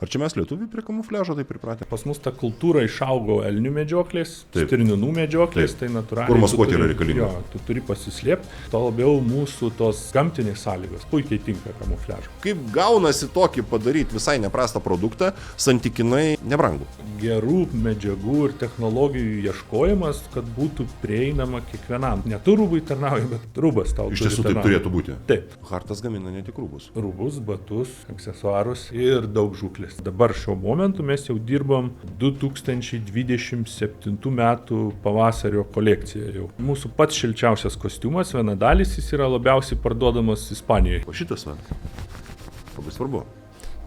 Ar čia mes lietuviai prie kamufliažo taip pripratę? Pas mus ta kultūra išaugo elnių medžioklės, stirninų medžioklės, tai natūraliai. Kur maskuoti yra reikalinga? Jo, tu turi pasislėpti, to labiau mūsų tos gamtinės sąlygos puikiai tinka kamufliažo. Kaip gaunasi tokį padaryti visai neprastą produktą, santykinai nebrangų? Gerų medžiagų ir technologijų ieškojimas, kad būtų prieinama kiekvienam. Ne tu rūbui tarnauji, bet rūbas tau. Iš tiesų taip turėtų būti. Taip. Hartas gamina ne tik rūbus. Rūbus, batus, aksesuarus ir daug žūklės. Dabar šiuo momentu mes jau dirbam 2027 metų pavasario kolekciją jau. Mūsų pats šilčiausias kostiumas, vienadalis, jis yra labiausiai parduodamas Ispanijoje. O šitas va, labai svarbu.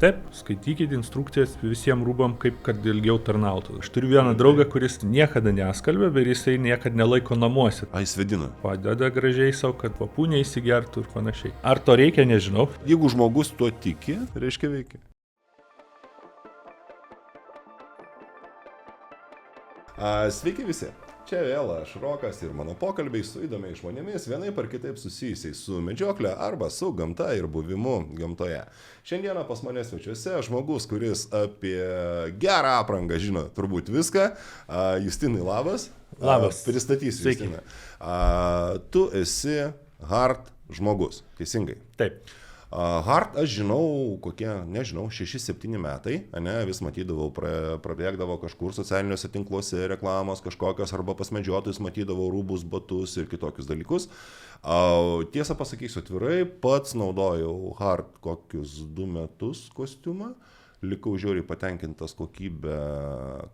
Taip, skaitykite instrukcijas visiems rūbam, kaip kad ilgiau tarnautų. Aš turiu vieną draugą, kuris niekada neskalbė, bet jisai niekada nelaiko namuose. A, jis vedina. Padeda gražiai savo, kad papų neįsigertų ir panašiai. Ar to reikia, nežinau. Jeigu žmogus tuo tiki, reiškia veikia. Sveiki visi. Čia vėl aš Rokas ir mano pokalbiai su įdomiais žmonėmis, vienaip ar kitaip susijusiais su medžioklė arba su gamta ir buvimu gamtoje. Šiandieną pas mane svečiuose žmogus, kuris apie gerą aprangą žino turbūt viską. Justinai, labas. Labas. Pristatysiu Justiną. Tu esi Hart žmogus, teisingai? Taip. Hart, aš žinau, kokie, nežinau, 6-7 metai, vis matydavau, prabėgdavo kažkur socialiniuose tinkluose reklamos kažkokios arba pas medžiotojus matydavau rūbus, batus ir kitokius dalykus. Tiesą pasakysiu atvirai, pats naudojau Hart kokius 2 metus kostiumą, likau žiauriai patenkintas kokybę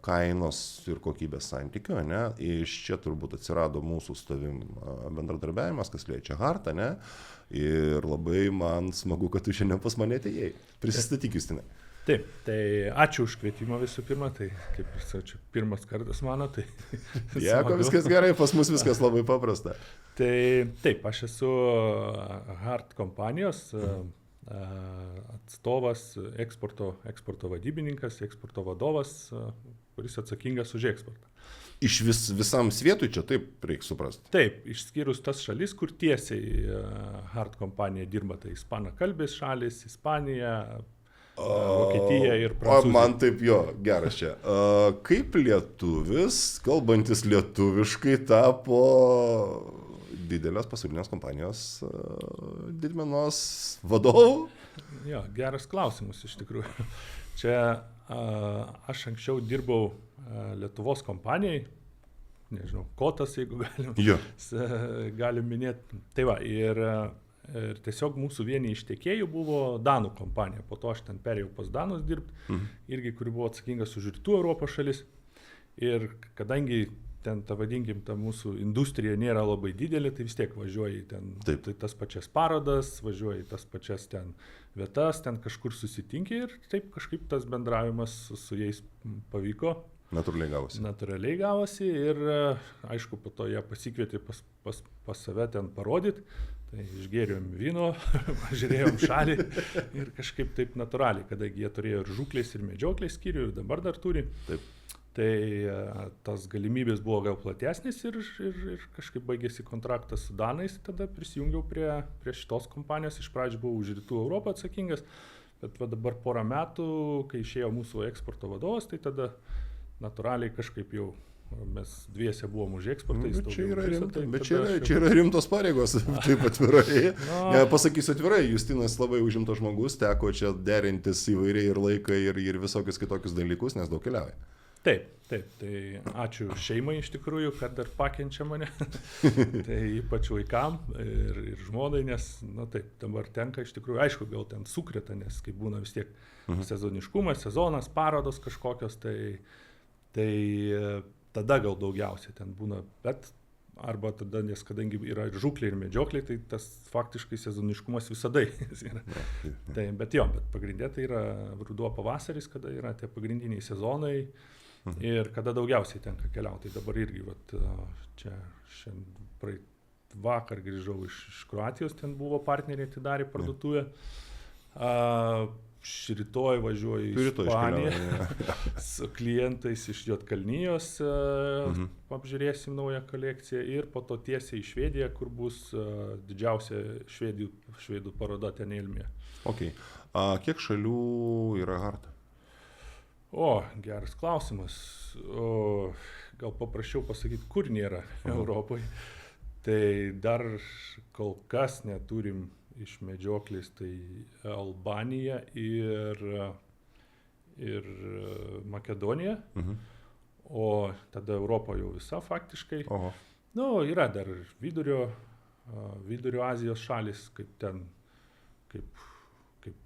kainos ir kokybės santykių, Iš čia turbūt atsirado mūsų su tavim bendradarbiavimas, kas liečia Hartą, Ir labai man smagu, kad tu šiandien pas mane atėjai. Prisistatyk, Justinai. Taip, tai ačiū už kvietimą visų pirma, tai kaip ir sačiau, pirmas kartas mano, tai... Jeigu viskas gerai, pas mus viskas labai paprasta. Tai taip, aš esu Hart kompanijos atstovas, eksporto vadybininkas, eksporto vadovas, kuris atsakingas už eksportą. Iš visam svietui čia taip reikia suprasti? Taip, išskyrus tas šalis, kur tiesiai Hart kompanija dirba, tai ispanakalbės šalis, Ispanija, Vokietija ir Prancūzija. Man taip geras čia. Kaip lietuvis, kalbantis lietuviškai, tapo didelės pasaulinės kompanijos didmenos vadovu? Jo, geras klausimas iš tikrųjų. Čia aš anksčiau dirbau Lietuvos kompanijai, nežinau, Kotas, jeigu galim minėti. Tai va, ir tiesiog mūsų vieni iš tiekėjų buvo Danų kompanija, po to aš ten perėjau pas Danus dirbti, irgi, kuri buvo atsakingas už Rytų Europos šalis. Ir kadangi ten, ta mūsų industrija nėra labai didelė, tai vis tiek važiuoji ten tas pačias parodas, važiuoji tas pačias ten vietas, ten kažkur susitinki ir taip kažkaip tas bendravimas su jais pavyko. Natūraliai gavosi ir aišku, po to jie pasikvietė pas save ten parodyti, tai išgėrėm vyno, pažiūrėjom šalį ir kažkaip taip natūraliai, kadangi jie turėjo ir žūklės ir medžioklės skyrių ir dabar dar turi. Taip. Tai tas galimybės buvo gal platesnis ir kažkaip baigėsi kontraktas su Danais, tada prisijungiau prie šitos kompanijos, iš pradžių buvau už Rytų Europą atsakingas, bet dabar porą metų, kai išėjo mūsų eksporto vadovas, tai tada natūraliai kažkaip jau mes dviese buvom už eksportą. Čia yra rimtos pareigos, taip atvirai. Pasakysiu atvirai, Justinas labai užimtas žmogus, teko čia derintis įvairiai ir laiką ir visokius kitokius dalykus, nes daug keliauja. Taip, tai ačiū šeimai iš tikrųjų, kad dar pakenčia mane, tai ypač vaikam ir žmonai, nes, taip, dabar tenka iš tikrųjų, aišku, gal ten sukreta, nes kaip būna vis tiek sezoniškumas, sezonas, parodos kažkokios, tai tada gal daugiausiai ten būna, bet arba tada, nes kadangi yra ir žūklė, ir medžioklė, tai tas faktiškai sezoniškumas visada yra. Bet pagrindė tai yra ruduo pavasaris, kada yra tie pagrindiniai sezonai ir kada daugiausiai tenka keliauti. Tai dabar irgi, čia vakar grįžau iš Kroatijos, ten buvo partneriai, atidarė parduotuvę. Rytoj važiuoju į Ispaniją su klientais iš Juodkalnijos, apžiūrėsim naują kolekciją ir po to tiesiai į Švediją, kur bus didžiausia švedų paroda ten Elmėje. Okay. Kiek šalių yra Hart? O, geras klausimas. O, gal paprasčiau pasakyti, kur nėra Europoje. Tai dar kol kas neturim iš medžioklės, tai Albanija ir Makedonija. O tada Europa jau visa faktiškai. Nu, yra dar Vidurio Azijos šalis, kaip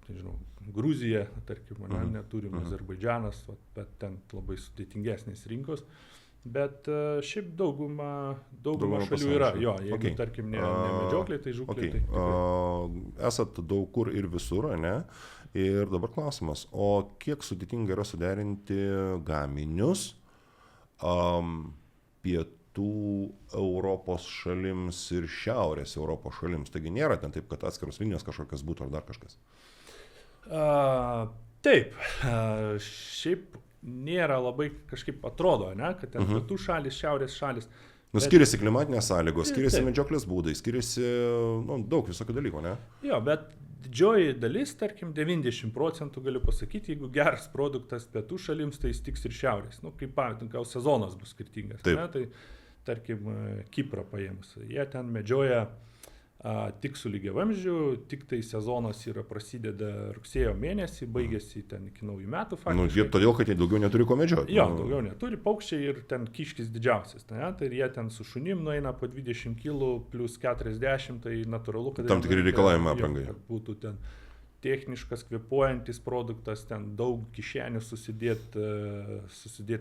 nežinau, Gruzija, tarkim, neturim, Azerbaidžanas, bet ten labai sudėtingesnės rinkos. Bet šiaip dauguma šalių yra. Jo, jeigu, tarkim, ne medžioklė, tai žūklė. Esat daug kur ir visur, ne? Ir dabar klausimas, o kiek sudėtinga yra suderinti gaminius pietų Europos šalims ir šiaurės Europos šalims? Taigi nėra ten taip, kad atskiros linijos kažkokios būtų ar dar kažkas? Taip, šiaip nėra labai kažkaip atrodo, ne, kad ten pietų šalis, šiaurės šalis. Skiriasi klimatinės sąlygos, skiriasi medžioklės būdai, skiriasi daug visokių dalykų, ne? Jo, bet didžioji dalis, tarkim, 90% galiu pasakyti, jeigu geras produktas pietų šalims, tai jis tiks ir šiaurės. Nu, kaip gal sezonas bus skirtingas, ne? Tai tarkim, Kiprą paėmus. Jie ten medžioja tik su lygiavamzdžiu, tik tai sezonas yra prasideda rugsėjo mėnesį, baigėsi ten iki naujų metų faktiškai. Todėl, kad jie daugiau neturi ko medžioti. Jo, daugiau neturi, paukščiai ir ten kiškis didžiausias. Ne? Tai jie ten su šunim nueina po 20 kg plus 40, tai natūralu, kad... Tam tikri reikalavimai aprangai. Kad būtų ten techniškas, kvėpuojantis produktas, ten daug kišenių susidėt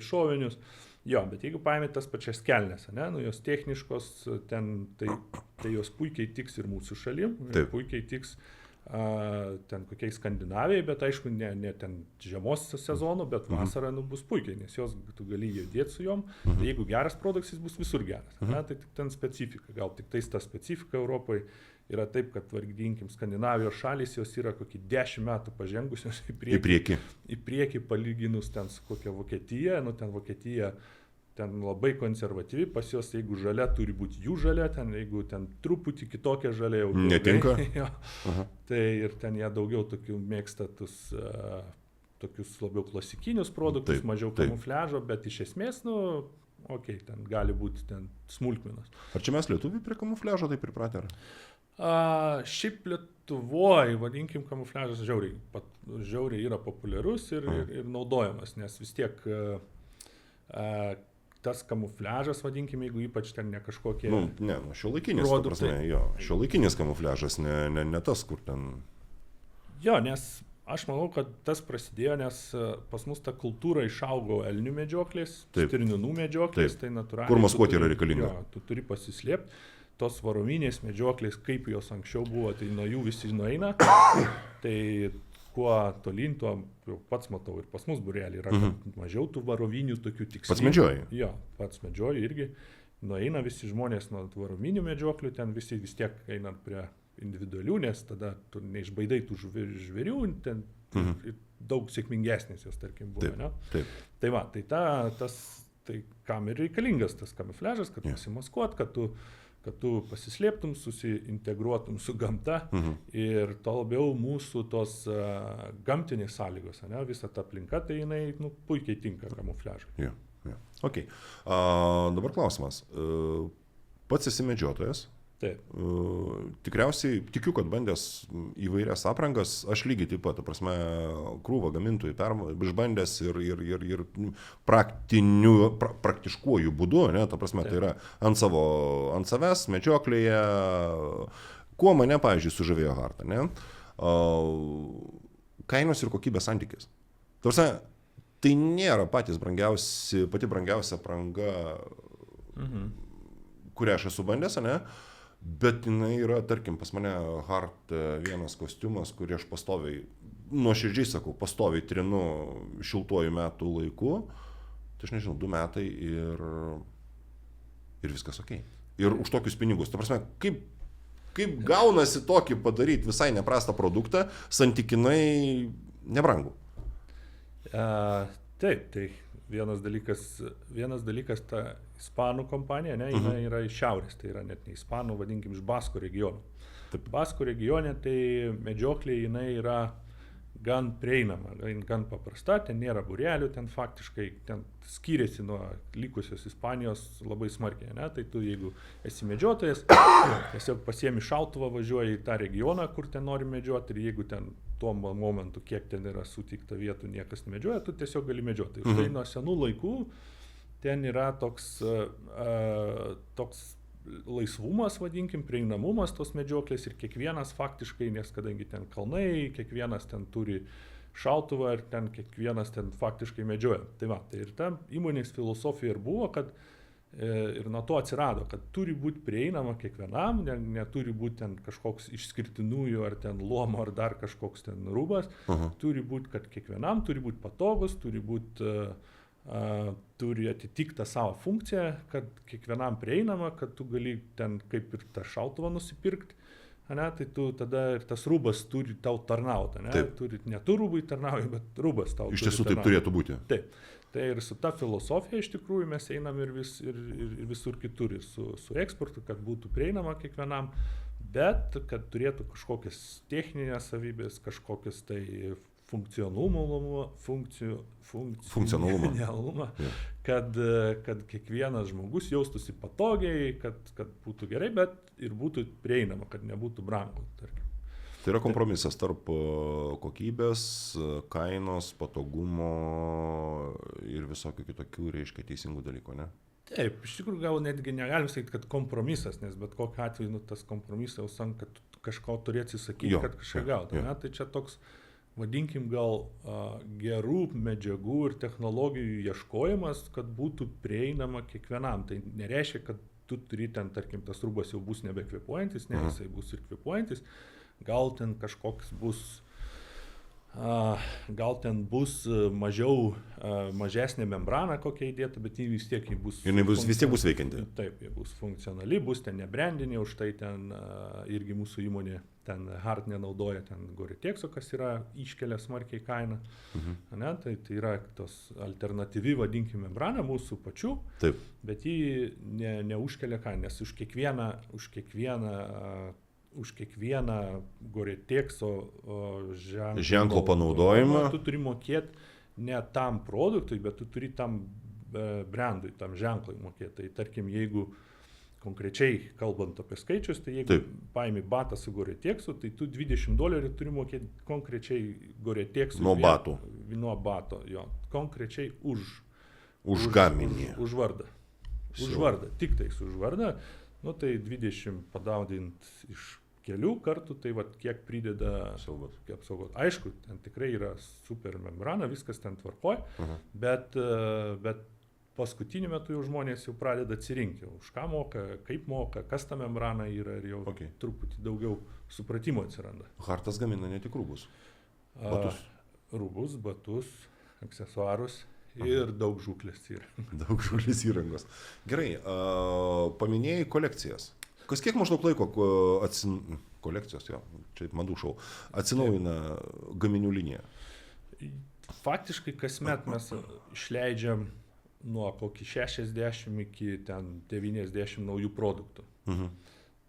šovinius. Jo, bet jeigu paėmė tas pačias kelnes, ne, nu jos techniškos, ten, tai jos puikiai tiks ir mūsų šalim, puikiai tiks ten kokiai Skandinavijai, bet aišku, ne ten žiemos sezonu, bet vasarą bus puikiai, nes jos tu gali judėti su jom, tai jeigu geras produktas, jis bus visur geras, ne, tai tik ten specifika, gal tik tais ta specifika Europoje yra taip, kad vargdinkim Skandinavijos šalys, jos yra kokį 10 metų pažengusios į priekį palyginus ten su kokia Vokietija, nu ten Vokietija ten labai konservatyvi, pas jos jeigu žalia turi būti jų žalia, ten jeigu ten truputį kitokia žalia jau netinka. Tai ir ten jie daugiau tokių mėgsta tokius labiau klasikinius produktus, mažiau kamufliažo, bet iš esmės, nu, ten gali būti ten smulkmenos. Ar čia mes lietuviai prie kamufliažo taip pripratę? Šiaip Lietuvoje, vadinkim, kamufliažas žiauriai yra populiarus ir naudojamas, nes vis tiek tas kamufliažas, vadinkim, jeigu ypač ten ne kažkokie... šiuolaikinis, ta prasme, šiuolaikinis kamufliažas, ne tas, kur ten... Jo, nes aš manau, kad tas prasidėjo, nes pas mus ta kultūra išaugo elnių medžioklės, stirninų medžioklės, tai natūraliai... Kur maskuoti yra reikalinga. Jo, tu turi pasislėpti. Tos varominės medžioklės, kaip jos anksčiau buvo, tai nuo jų visi nueina. Tai kuo tolyn, tuo pats matau ir pas mus būrelį yra mažiau tų varovinių tokių tikslų. Pats medžioji? Jo, pats medžioji irgi. Nueina visi žmonės nuo varominių medžioklių, ten visi vis tiek eina prie individualių, nes tada tu neišbaidai tų žvėrių, ten daug sėkmingesnės jos, tarkim, buvo. Taip. Tai va, tai kam ir reikalingas tas kamufliažas, kad pasimaskuot, kad tu pasislėptum, susiintegruotum su gamta ir to labiau mūsų tos gamtinės sąlygos, ne, visa ta aplinka, tai jinai puikiai tinka kamufliažui. Ok. Dabar klausimas. Pats esi medžiotojas? Taip. Tikriausiai tikiu, kad bandęs įvairias aprangas, aš lygiai taip pat, ta prasme, krūvą gamintojų išbandęs ir praktiškuoju būdu, ne, ta prasme, tai yra ant savęs, medžioklėje, kuo mane, pavyzdžiui, sužavėjo Harta, ne, kainos ir kokybės santykis. Ta prasme, tai nėra pati brangiausia apranga, kurią aš esu bandęs, ne? Bet jinai yra, tarkim, pas mane Hart vienas kostiumas, kurį aš pastoviai, nuoširdžiai sakau, pastoviai trinu šiltuoju metų laiku, tai aš nežinau, 2 metai ir viskas ok. Ir už tokius pinigus. Ta prasme, kaip gaunasi tokį padaryti visai neprastą produktą, santykinai nebrangų? Taip, tai vienas dalykas ta ispanų kompanija, ne, jinai yra iš šiaurės, tai yra net ne ispanų, vadinkim, iš Basko regionų. Basko regione tai medžioklė jinai yra gan prieinama, gan paprasta, ten nėra būrelių, ten faktiškai ten skiriasi nuo likusios Ispanijos labai smarkiai, ne? Tai tu, jeigu esi medžiotojas, tiesiog pasiemi šautuvą, važiuoji į tą regioną, kur ten nori medžioti, ir jeigu ten tuo momentu, kiek ten yra suteikta vietų, niekas medžioja, tu tiesiog gali medžioti. Tai nuo senų laikų ten yra toks laisvumas, vadinkim, prieinamumas tos medžioklės, ir kiekvienas faktiškai, nes kadangi ten kalnai, kiekvienas ten turi šautuvą ir ten kiekvienas ten faktiškai medžioja. Tai va, tai ir ta įmonės filosofija ir buvo, kad ir nuo to atsirado, kad turi būti prieinama kiekvienam, neturi būti ten kažkoks išskirtinųjų ar ten luomo ar dar kažkoks ten rūbas, turi būti, kad kiekvienam turi būti patogus, turi būti turi atitikti tą savo funkciją, kad kiekvienam prieinama, kad tu gali ten kaip ir tą šautuvą nusipirkti, ne, tai tu tada ir tas rūbas turi tau tarnauti, ne tu rūbai tarnauji, bet rūbas tau. Iš tiesų taip turėtų būti. Taip. Tai ir su ta filosofija iš tikrųjų mes einam ir visur kitur, ir su eksportu, kad būtų prieinama kiekvienam, bet kad turėtų kažkokias techninės savybės, kažkokias tai funkcionalumą, kad kiekvienas žmogus jaustųsi patogiai, kad būtų gerai, bet ir būtų prieinama, kad nebūtų brangu, tarkim. Tai yra kompromisas tarp kokybės, kainos, patogumo ir visokių kitokių, reiškia, teisingų dalykų, ne? Taip, iš tikrųjų gal netgi negalim sakyti, kad kompromisas, nes bet kokiu atveju tas kompromisas, kad kažko turėsi sakyti, kad kažką gauti. Tai čia toks, vadinkim, gal gerų medžiagų ir technologijų ieškojimas, kad būtų prieinama kiekvienam. Tai nereiškia, kad tu turi ten, tarkim, tas rūbas jau bus nebekvėpuojantis, ne, jisai bus ir kvėpuojantis. Gal ten kažkoks bus, mažesnė membrana kokia įdėta, bet vis tiek bus veikianti. Taip, jie bus funkcionali, bus ten nebrandinė, už tai ten irgi mūsų įmonė ten Hart nenaudoja ten Gore-Texo, kas yra iškelia smarkiai kainą. Ne, tai yra tos alternatyvi, vadinkim, membrana mūsų pačių, taip. Bet ji neužkelia kainą, nes už kiekvieną Gore-Texo ženklo panaudojimą tu turi mokėti ne tam produktui, bet tu turi tam brandui, tam ženklui mokėti. Tai tarkim, jeigu konkrečiai kalbant apie skaičius, tai jeigu paimi batą su Gore-Texu, tai tu $20 turi mokėti konkrečiai Gore-Texu. Nuo bato. Nuo bato, jo. Konkrečiai už gaminį. Už vardą. Už vardą, tik tais už vardą. Nu tai 20 padaudint iš kelių kartų, tai vat kiek prideda apsaugos. Aišku, ten tikrai yra super membrana, viskas ten tvarkoj, bet paskutiniu metu jau žmonės jau pradeda atsirinkti, už ką moka, kaip moka, kas ta membrana yra, ir jau truputį daugiau supratimo atsiranda. Hartas gamina ne tik rūbus. Rūbus, batus, aksesuarus. Ir daug žūklės įrangos. Daug žūklės įrangos. Gerai, paminėjai kolekcijas. Kas kiek maždaug laiko kolekcijos, jo, čia madų šou, atsinaujina gaminių liniją? Faktiškai kasmet mes išleidžiam nuo kokį 60 iki ten 90 naujų produktų.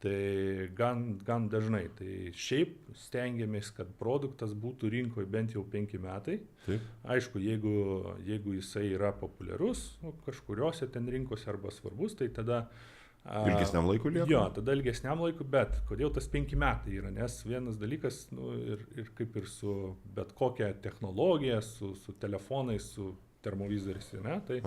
Tai gan dažnai. Tai šiaip stengiamės, kad produktas būtų rinkoje bent jau 5 metai. Taip. Aišku, jeigu jisai yra populiarus, kažkuriuose ten rinkose arba svarbus, tai tada ilgesniam laikui lieka? Jo, tada ilgesniam laikui, bet kodėl tas 5 metai yra? Nes vienas dalykas, ir kaip ir su bet kokia technologija, su telefonais, su termovizoriais, ne, tai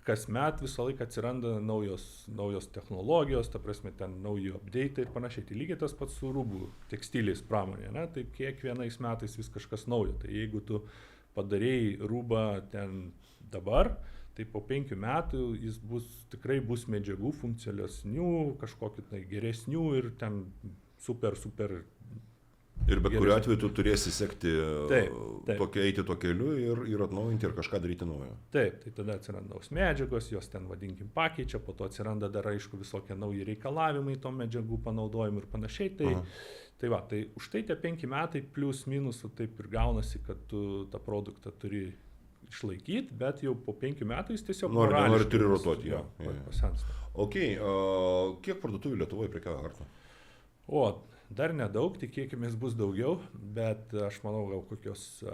kasmet visą laiką atsiranda naujos technologijos, ta prasme, ten nauji update ir panašiai. Tai lygiai tas pats su rūbų tekstilės pramonė, ne, tai kiekvienais metais vis kažkas naujo. Tai jeigu tu padarėjai rūbą ten dabar, tai po 5 metų jis tikrai bus medžiagų funkcionalesnių, kažkokių tai geresnių ir ten super. Ir bet kuriuo atveju tu turėsi sekti, eiti tuo keliu ir atnaujinti ir kažką daryti naujo. Taip, tai tada atsiranda naujos medžiagos, jos ten, vadinkim, pakeičia, po to atsiranda dar, aišku, visokie nauji reikalavimai to medžiagų panaudojimui ir panašiai. Tai už tai tie 5 metai plius minusų taip ir gaunasi, kad tu tą produktą turi išlaikyti, bet jau po 5 metų jis tiesiog nori turi rotuoti. Pasensta. Ok, kiek parduotuvių Lietuvoje prekiauja Hartu? Dar nedaug, tikėkime bus daugiau, bet aš manau gal kokios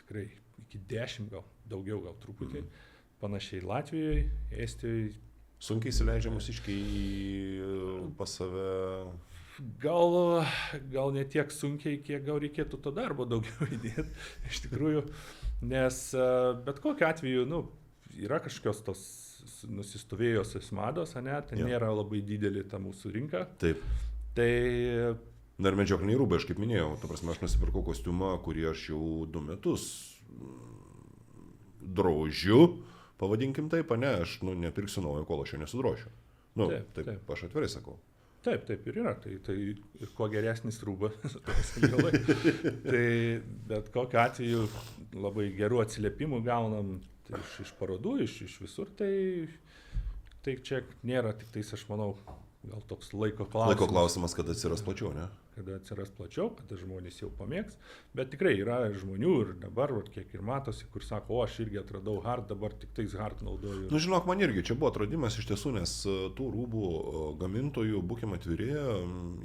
tikrai iki 10, gal daugiau, gal truputį. Panašiai Latvijoje, Estijoje. Sunkiai įsileidžia mūsiškiai pas save? Gal ne tiek sunkiai, kiek gal reikėtų to darbo daugiau įdėti, iš tikrųjų, nes bet kokiu atveju, yra kažkokios tos nusistovėjusios mados, tai nėra labai didelė ta mūsų rinka. Taip. Tai... Dar medžiokliniai rūbai, aš kaip minėjau, aš nusipirkau kostiumą, kurį aš jau 2 metus drožiu, pavadinkim taip, aš nepirksiu naujo, kol aš jo nesudrošiu. Taip, aš atvirai sakau. Taip ir yra, tai ir kuo geresnis rūbas, tai bet kokiu atveju labai gerų atsiliepimų gaunam tai iš parodų, iš visur, tai čia nėra tik tais, aš manau, gal toks laiko klausimas. Laiko klausimas, kada atsiras plačiau, ne? Kada atsiras plačiau, kada žmonės jau pamėgs, bet tikrai yra žmonių ir dabar, kiek ir matosi, kur sako, aš irgi atradau hard, dabar tik tais hard naudoju. Žinok, man irgi čia buvo atradimas iš tiesų, nes tų rūbų gamintojų, būkim atviri,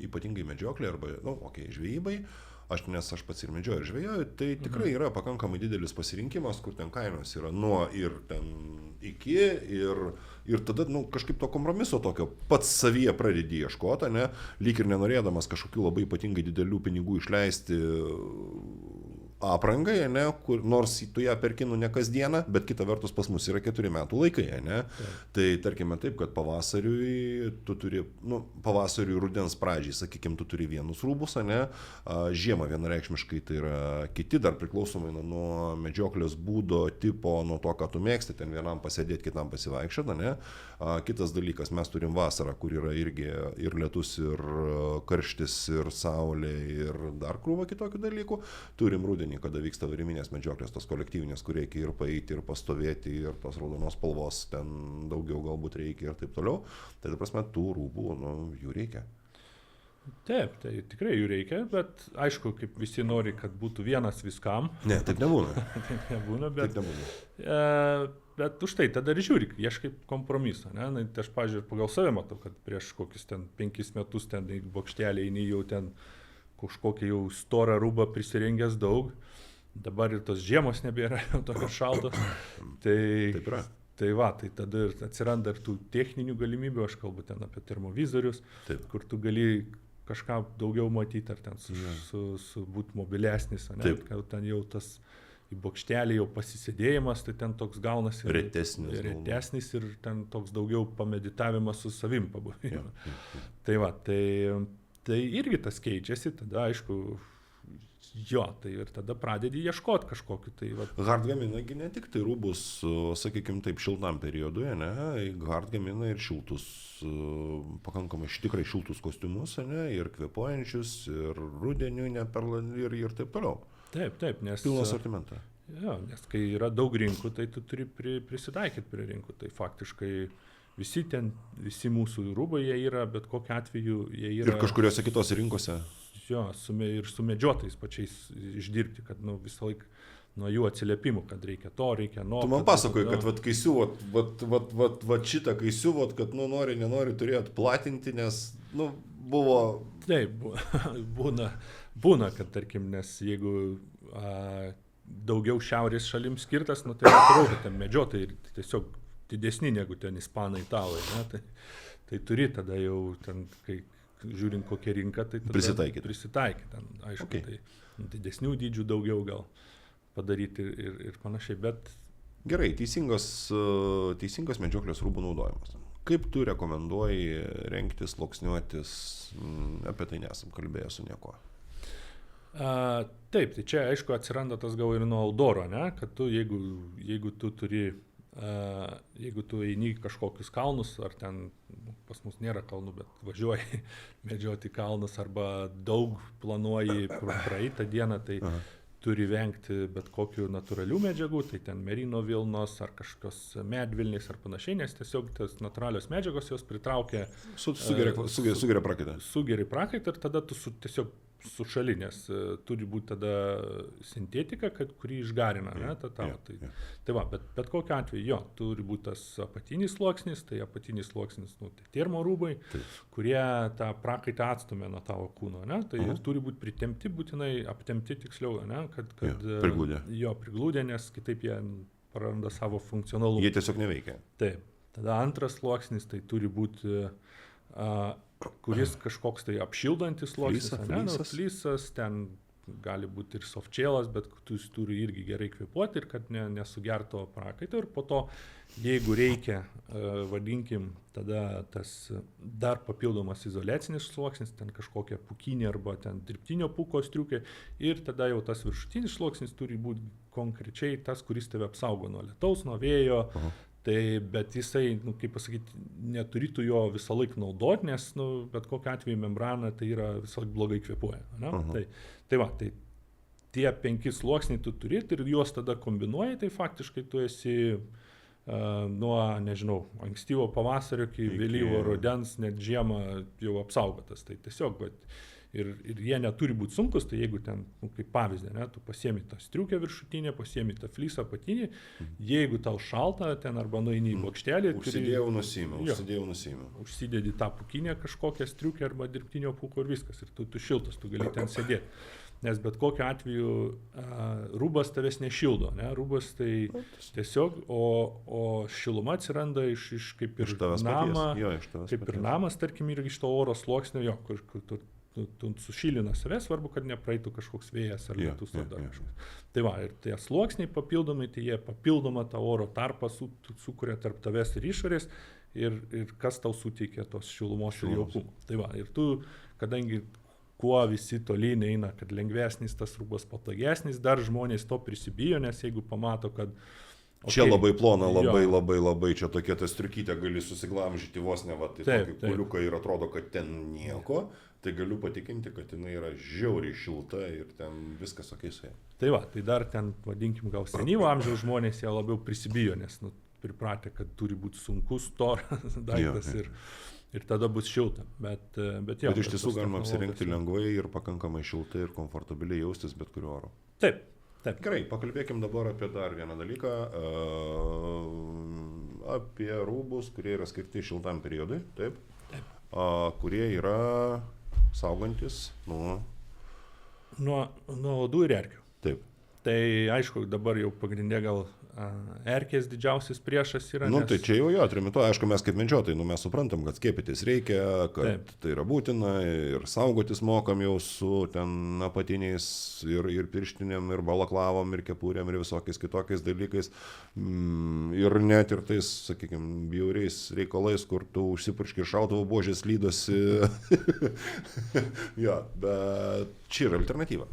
ypatingai medžioklė arba, žvejybai, nes aš pats ir medžioju ir žvejoju, tai tikrai yra pakankamai didelis pasirinkimas, kur ten kainos yra nuo ir ten iki ir tada kažkaip to kompromiso tokio pats savyje pradedi ieškoti, lyg ir nenorėdamas kažkokių labai ypatingai didelių pinigų išleisti aprangai, nors tu ją perki ne kasdieną, bet kita vertus pas mus yra 4 metų laikai, Tai tarkime taip, kad pavasariui tu turi, pavasariui rudens pradžiai, sakykime, tu turi vienus rūbus, žiemą vienareikšmiškai tai yra kiti, dar priklausomai nuo medžioklės būdo, tipo, nuo to, ką tu mėgsti, ten vienam pasėdėti, kitam pasivaikščioti, Kitas dalykas, mes turim vasarą, kur yra irgi ir lietus, ir karštis, ir saulė, ir dar krūva kitokių dalykų. Turim rudenį, kada vyksta variminės medžioklės, tos kolektyvinės, kur reikia ir paeiti, ir pastovėti, ir tos raudonos spalvos ten daugiau galbūt reikia ir taip toliau. Tai prasme, tų rūbų, jų reikia. Taip, tai tikrai jų reikia, bet aišku, kaip visi nori, kad būtų vienas viskam. Ne, taip nebūna. Taip nebūna, bet už tai tada ir žiūri, ieškai kompromiso. Tai aš, pavyzdžiui, pagal save matau, kad prieš kokius ten 5 metus ten į bokštelį eini jau ten kažkokį jau storą rūbą prisirengęs daug. Dabar ir tos žiemos nebėra jau tokios šaltos. Taip yra. Tai tada ir atsiranda ir tų techninių galimybių, aš kalbu ten apie termovizorius, kur tu gali kažką daugiau matyti, ar ten būt mobilesnis, kad ten jau tas į bokštelį jau pasisėdėjimas, tai ten toks gaunasi retesnis ir ten toks daugiau pameditavimas su savim pabuvimas. Tai irgi tas keičiasi, tada aišku, tai ir tada pradedi ieškoti kažkokiu. Hard gamina ne tik tai rūbus, sakykime taip, šiltam periodui, Hard gamina ir šiltus, pakankamai tikrai šiltus kostiumus, ir kvėpuojančius, ir rudenių, ir taip toliau. Taip, nes... Pilną asortimentą. Nes kai yra daug rinkų, tai tu turi prisitaikyti prie rinkų. Tai faktiškai visi mūsų rūbai jie yra, bet kokiu atveju jie yra... Ir kažkuriuose kitose rinkose. Ir su medžiotojais pačiais išdirbti, kad visą laiką nuo jų atsiliepimų, kad reikia to, reikia nuo... Tu man pasakoji, kad kai siuvot, šitą kai siuvot, kad nori, nenori turėjot platinti, nes, buvo... Taip, būna, kad tarkim, nes jeigu daugiau šiaurės šalims skirtas, tai atrodo, ten medžiotojai tiesiog didesni negu ten ispanai, italai, tai turi tada jau ten, kai žiūrint kokią rinką, tai tada prisitaikyti, aišku, tai didesnių dydžių daugiau gal padaryti ir panašiai, bet... Gerai, teisingos medžioklės rūbų naudojimas. Kaip tu rekomenduoji rengtis, sluoksniuotis, apie tai nesam kalbėję su nieko? Taip, tai čia aišku atsiranda tas gal ir nuo outdooro, kad tu, jeigu tu turi, jeigu tu eini kažkokius kalnus, ar ten, pas mus nėra kalnų, bet važiuoji medžioti kalnus, arba daug planuoji praeitą dieną, tai turi vengti bet kokių natūralių medžiagų, tai ten merino vilnos, ar kažkokios medvilnės, ar panašiai, nes tiesiog tas natūralios medžiagos jos pritraukia... Sugeria prakaitą. Sugeria prakaitą ir tada tu tiesiog sušali, nes turi būti tada sintetika, kuri išgarina, ne, tą tavo. Tai va, bet kokiu atveju, jo, turi būti tas apatinis sluoksnis, tai apatinis sluoksnis, tai termorūbai, kurie tą prakaitą atstumia nuo tavo kūno, ne, tai ir turi būti pritempti, būtinai aptempti tiksliau, ne, kad priglūdė, nes kitaip jie praranda savo funkcionalumą. Jie tiesiog neveikia. Taip. Tada antras sluoksnis, tai turi būti kuris kažkoks tai apšildantis sluoksnis, flysas, ten gali būti ir softšėlas, bet jis turi irgi gerai kvėpuoti ir kad nesugerto prakaito. Ir po to, jeigu reikia, vadinkim, tada tas dar papildomas izoliacinis sluoksnis, ten kažkokia pūkinė arba ten dirbtinio pūko striukė, ir tada jau tas viršutinis sluoksnis turi būti konkrečiai tas, kuris tave apsaugo nuo lietaus, nuo vėjo. Tai, bet jisai, kaip pasakyti, neturėtų jo visą laiką naudoti, nes, bet kokiu atveju membrana tai yra visą laiką blogai kvėpuoja. Tai va, tai tie 5 sluoksniai tu turėti ir juos tada kombinuoji, tai faktiškai tu esi nuo, nežinau, ankstyvo pavasario iki vėlyvo rudens, net žiemą jau apsaugotas. Tai tiesiog, ir jie neturi būti sunkus, tai jeigu ten, kaip pavyzdė, tu pasiemi tą striukę viršutinę, pasiemi tą flysą apatinį, jeigu tau šalta ten arba nueini į bokštelį, užsidėjau nusiėmiau. Užsidedi tą pūkinę kažkokią striukę arba dirbtinio pūko ir viskas, ir tu šiltas, tu gali ten sėdėti. Nes bet kokiu atveju rūbas tavęs nešildo, ne? Rūbas tai tiesiog, o šiluma atsiranda iš kaip ir namas, tarkim, ir iš to oro sluoksnio, kur tu sušilina save, svarbu, kad nepraeitų kažkoks vėjas ar lietus ar dar kažkoks. Tai va, ir tie sluoksniai papildomai, tai jie papildomą tą oro tarpą sukuria tarp tavęs ir išorės, ir kas tau suteikia tos šilumos ir jaukumo. Tai va, ir tu, kadangi kuo visi tolyn eina, kad lengvesnis tas rūbas, patogesnis, dar žmonės to prisibijo, nes jeigu pamato, kad čia labai plona, labai, čia tokia ta striukytė, gali susiglamžyti vos ne, tai tokį kuliuką ir atrodo, kad ten nieko, tai galiu patikinti, kad jinai yra žiauriai šilta ir ten viskas okei su ja. Tai va, tai dar ten, vadinkim, gal senyvo amžiaus žmonės ją labiau prisibijo, nes pripratę, kad turi būti sunkus storas daiktas ir tada bus šilta. Bet iš tiesų galima apsirengti lengvai ir pakankamai šiltai ir komfortabiliai jaustis bet kuriuo oru. Taip. Gerai, pakalbėkim dabar apie dar vieną dalyką, apie rūbus, kurie yra skirti šiltam periodui, taip. Kurie yra saugantis nuo uodų ir erkių. Taip. Tai aišku, dabar jau pagrindė gal erkės didžiausias priešas yra. Tai čia jau trimituoja, aišku, mes kaip medžiotojai, mes suprantam, kad skiepytis reikia, kad tai yra būtina ir saugotis mokam jau su ten apatiniais ir pirštinėm, ir balaklavom, ir kepurėm, ir visokiais kitokiais dalykais. Ir net ir tais, sakykime, bjauriais reikalais, kur tu užsipurški šautuvo buožės lydosi. Bet čia yra alternatyva.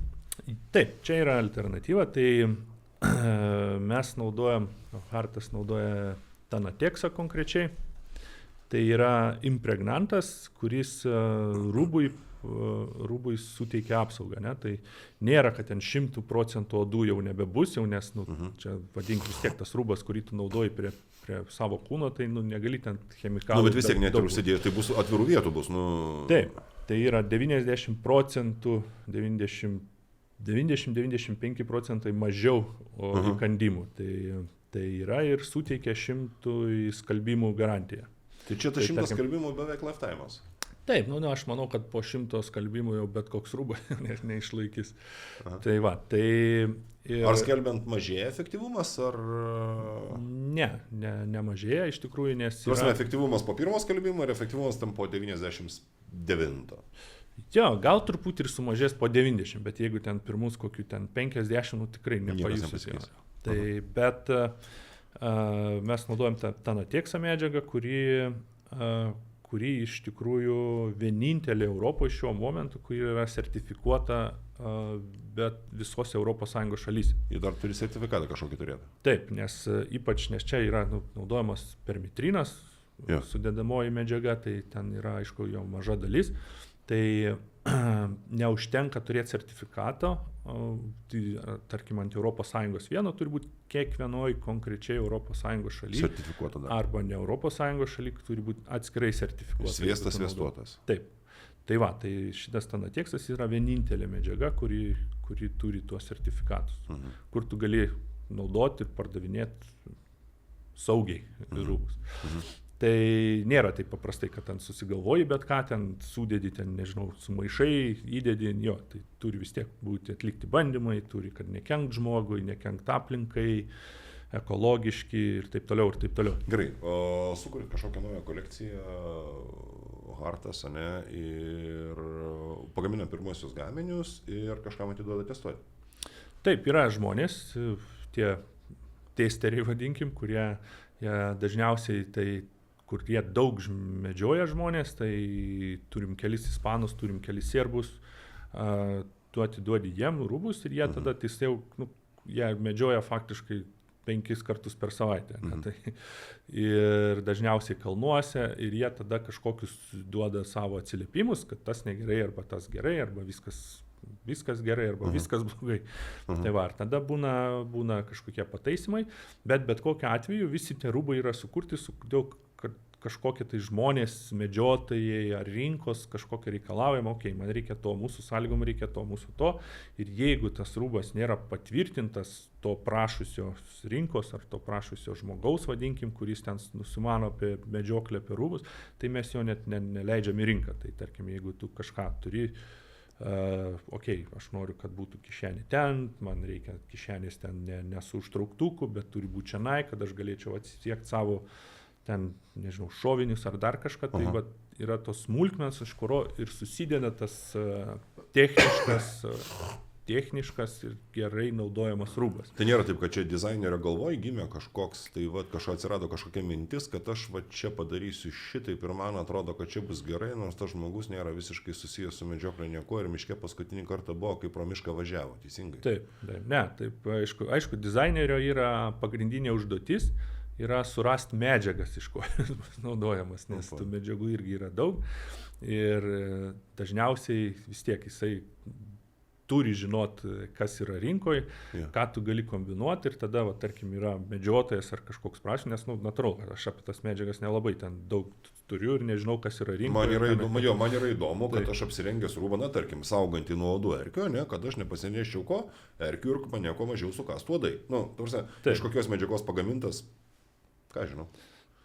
Taip, čia yra alternatyva, tai mes naudojam, Hartas naudoja Tanateksą konkrečiai, tai yra impregnantas, kuris rūbui suteikia apsaugą, ne? Tai nėra, kad ten 100% odų jau nebebus, jau, nes čia vadink vis tiek tas rūbas, kurį tu naudoji prie savo kūno, tai negali ten chemikalų. Bet vis tiek net ir užsidėjęs, tai bus atvirų vietų bus. Taip, tai yra 90%, 90-95% mažiau įkandimų. Tai yra ir suteikia 100 skalbimų garantiją. Tai čia tas 100 skalbimų beveik lifetime'as. Taip, aš manau, kad po 100 skalbimų jau bet koks rūbas neišlaikys. Tai va, tai... Ar skelbiant mažėja efektyvumas, ar... Ne mažėja iš tikrųjų, nes... Efektyvumas po pirmo skalbimo ir efektyvumas tam po 99. Gal truputį ir sumažės po 90, bet jeigu ten pirmus kokių ten 50, tikrai nepajusi. Bet mes naudojam tą Tanateksą medžiagą, kuri iš tikrųjų vienintelė Europoje šiuo momentu, kuri yra sertifikuota bet visos ES šalyse. Jie dar turi sertifikatą kažkokį turėti. Taip, nes čia yra naudojamas permitrinas, sudedamoji medžiaga, tai ten yra, aišku, jo maža dalis. Tai neužtenka turėti sertifikato, tarkim, ant ES vieno turi būti kiekvienoj konkrečiai ES šaly. Sertifikuota dar. Arba ne ES šaly, turi būti atskirai sertifikuota. Sviestas, sviestuotas. Taip. Tai va, tai šitas Tanateksas yra vienintelė medžiaga, kuri turi tuos sertifikatus, kur tu gali naudoti ir pardavinėti saugiai rūbus. Tai nėra taip paprastai, kad ten susigalvoji, bet ką ten sudėdi, ten, nežinau, sumaišai, įdedi, jo, tai turi vis tiek būti atlikti bandymai, turi, kad nekenkt žmogui, nekenkt aplinkai, ekologiški ir taip toliau, ir taip toliau. Gerai, o sukurit kažkokią naują kolekciją, Hartas, ane, ir pagamina pirmuosius gaminius ir kažkam atiduoda testuoti. Taip, yra žmonės, tie testeriai vadinkim, kurie dažniausiai tai, kur jie daug medžioja žmonės, tai turim kelis ispanus, turim kelis serbus, tu atiduodi jiem rūbus ir jie tada tiesiog, jie medžioja faktiškai 5 kartus per savaitę. Tai, ir dažniausiai kalnuose ir jie tada kažkokius duoda savo atsiliepimus, kad tas negerai arba tas gerai, arba viskas gerai arba viskas blogai. Tai va, tada būna kažkokie pataisimai, bet kokiu atveju visi tie rūbai yra sukurti daug kažkokie tai žmonės, medžiotojai ar rinkos kažkokie reikalavimai, man reikia to, mūsų sąlygom reikia to, mūsų to. Ir jeigu tas rūbas nėra patvirtintas to prašusios rinkos ar to prašusio žmogaus, vadinkim, kuris ten nusimano apie medžioklę, apie rūbus, tai mes jo net neleidžiam į rinką. Tai tarkim, jeigu tu kažką turi, aš noriu, kad būtų kišenė ten, man reikia kišenės ten ne su užtrauktuku, bet turi būti čianai, kad aš galėčiau atsisiekti savo ten, nežinau, šovinius ar dar kažką, tai va, yra tos smulkmenos, iš kurio ir susideda tas techniškas ir gerai naudojamas rūbas. Tai nėra taip, kad čia dizainerio galvoj gimė kažkoks, tai va, atsirado kažkokia mintis, kad aš va čia padarysiu šitaip ir man atrodo, kad čia bus gerai, nors tas žmogus nėra visiškai susijęs su medžioklė nieko ir miške paskutinį kartą buvo, kai pro mišką važiavo, teisingai? Taip, aišku, dizainerio yra pagrindinė užduotis, yra surasti medžiagas, iš ko bus naudojamas, nes tų medžiagų irgi yra daug ir dažniausiai vis tiek jisai turi žinot, kas yra rinkoje, ką tu gali kombinuoti ir tada, va, tarkim, yra medžiotojas ar kažkoks prašymas, nes, natūralu, kad aš apie tas medžiagas nelabai ten daug turiu ir nežinau, kas yra rinkoje. Man yra įdomu, kad aš apsirengęs rūbą, tarkim, saugantį nuo uodų erkių, kad aš nepasineščiau ko erkių ir mane kuo mažiau sukastų uodai. Iš kokios medžiagos pagamintas, ką žinau.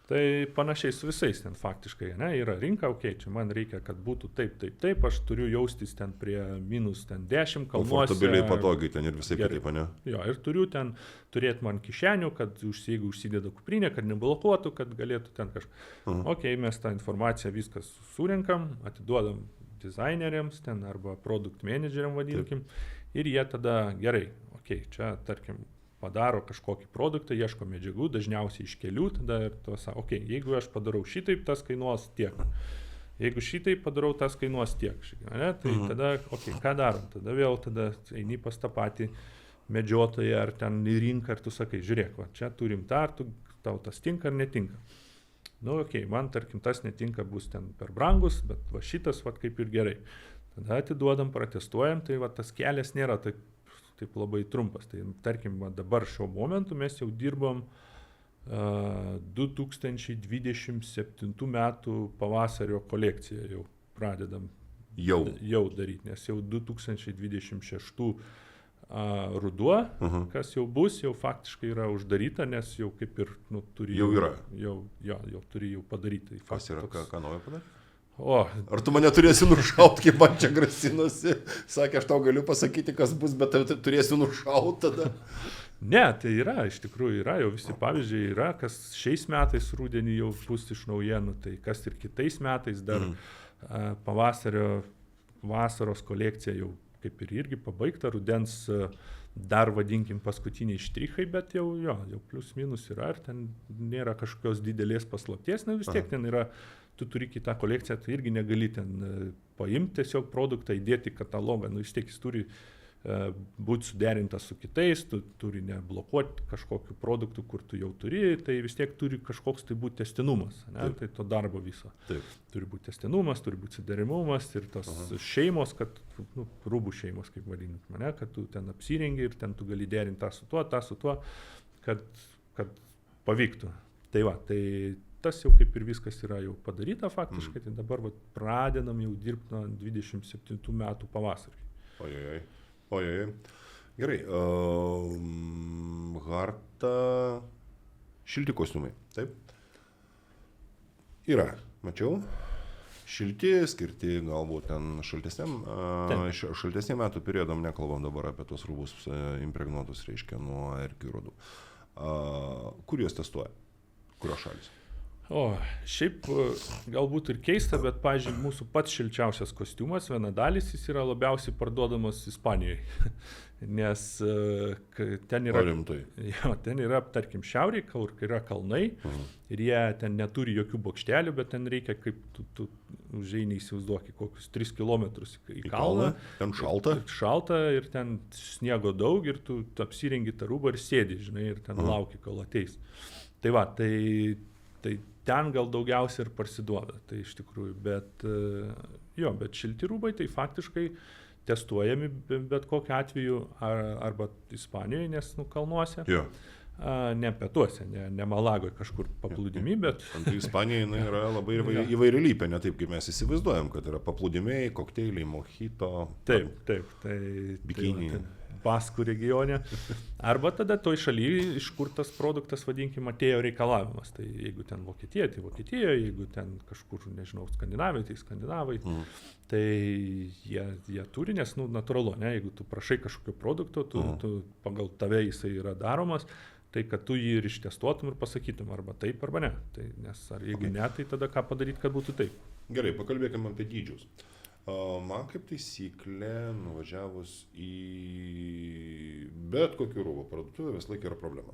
Tai panašiai su visais ten faktiškai, yra rinka, čia man reikia, kad būtų taip, aš turiu jaustis ten prie minus ten 10 kalnuose. Komfortabiliai, patogiai ten ir visai kitaip, ne? Jo, ir turiu ten turėti man kišenių, kad jeigu užsideda kuprinė, kad neblokuotų, kad galėtų ten kažką. Mes tą informaciją viskas surinkam, atiduodam dizaineriams ten arba produkt menedžeriam vadinkim, ir jie tada gerai, čia tarkim, padaro kažkokį produktą, ieško medžiagų, dažniausiai iš kelių, tada ir to sako, jeigu aš padarau šitaip, tas kainuos tiek. Jeigu šitaip padarau, tas kainuos tiek. Tai tada, ką darom? Tada eini pas tą patį medžiotoją ar ten į rinką ir tu sakai, žiūrėk, čia turim tą, ar tau tas tinka ar netinka. Man, tarkim, tas netinka, bus ten per brangus, bet va šitas kaip ir gerai. Tada atiduodam, pratestuojam, tai va tas kelias nėra taip labai trumpas. Tai tarkim, dabar šiuo momentu mes jau dirbom 2027 metų pavasario kolekciją jau pradedam jau daryti, nes jau 2026 ruduo, kas jau bus, jau faktiškai yra uždaryta, nes jau kaip ir turi jau turi jau padaryti. Kas yra, ką naujo padaryti? Ar tu mane turėsi nušauti, kaip man čia grasinosi? Sakė, aš tau galiu pasakyti, kas bus, bet turėsi nušauti tada. Ne, tai yra, iš tikrųjų yra, jau visi pavyzdžiai yra, kas šiais metais rudenį jau bus iš naujienų, tai kas ir kitais metais dar vasaros kolekcija jau kaip ir irgi pabaigta, rudens dar vadinkim paskutiniai štrichai, bet jau plius minus yra, ir ten nėra kažkokios didelės paslapties, vis tiek ten yra. Tu turi kitą kolekciją, tai irgi negali ten paimti tiesiog produktą, įdėti katalogą, vis tiek jis turi būti suderintas su kitais, tu turi neblokuoti kažkokių produktų, kur tu jau turi, tai vis tiek turi kažkoks tai būti tęstinumas, tai to darbo viso. Turi būti tęstinumas, turi būti suderimumas ir tos šeimos, kad, rūbų šeimos, kaip vadiname, kad tu ten apsirengi ir ten tu gali derinti tą su tuo, kad pavyktų. Tai va, tai tas jau kaip ir viskas yra jau padaryta faktiškai, tai dabar pradedam jau dirbti nuo 27 metų pavasarį. Ojoj. Gerai, Harta, šilti kostiumai, taip? Yra, mačiau. Šilti, skirti galbūt ten šaltesniam metų periodam, nekalbam dabar apie tos rūbus impregnuotus, reiškia, nuo erkių ir uodų. Kur juos testuoja? Kurios šalis? Šiaip galbūt ir keista, bet, pavyzdžiui, mūsų pats šilčiausias kostiumas, vienadalis, jis yra labiausiai parduodamas Ispanijoje. Nes ten yra, ten yra, tarkim, šiaurėje, kur yra kalnai, ir jie ten neturi jokių bokštelių, bet ten reikia, kaip tu užeini, įsivaizduok, kokius 3 kilometrus į kalną. Ten šalta? Šalta ir ten sniego daug ir tu apsirengi tą rūbą ir sėdi, žinai, ir ten lauki, kol ateis. Tai va, tai ten gal daugiausiai ir parsiduoda, tai iš tikrųjų, bet šilti rūbai tai faktiškai testuojami bet kokiu atveju arba Ispanijoje, nes kalnuose, ne pietuose, ne Malagoje kažkur paplūdimy, bet... Ispanija yra labai įvairialypė, ne taip kaip mes įsivaizduojam, kad yra paplūdimiai, kokteiliai, mojito, bikini. Baskų regione, arba tada toj šalyje, iš kur tas produktas, vadinkim, atėjo reikalavimas. Tai jeigu ten Vokietija, tai Vokietijoje, jeigu ten kažkur, nežinau, Skandinavai, tai Skandinavai, tai jie turi, nes, natūralu, ne, jeigu tu prašai kažkokio produkto, tu pagal tave jisai yra daromas, tai kad tu jį ir ištestuotum ir pasakytum, arba taip, arba ne. Tai, nes jeigu ne, tai tada ką padaryti, kad būtų taip. Gerai, pakalbėkime apie dydžius. Man kaip taisyklė, nuvažiavus į bet kokių rūbų parduotuvę, vis laik yra problema.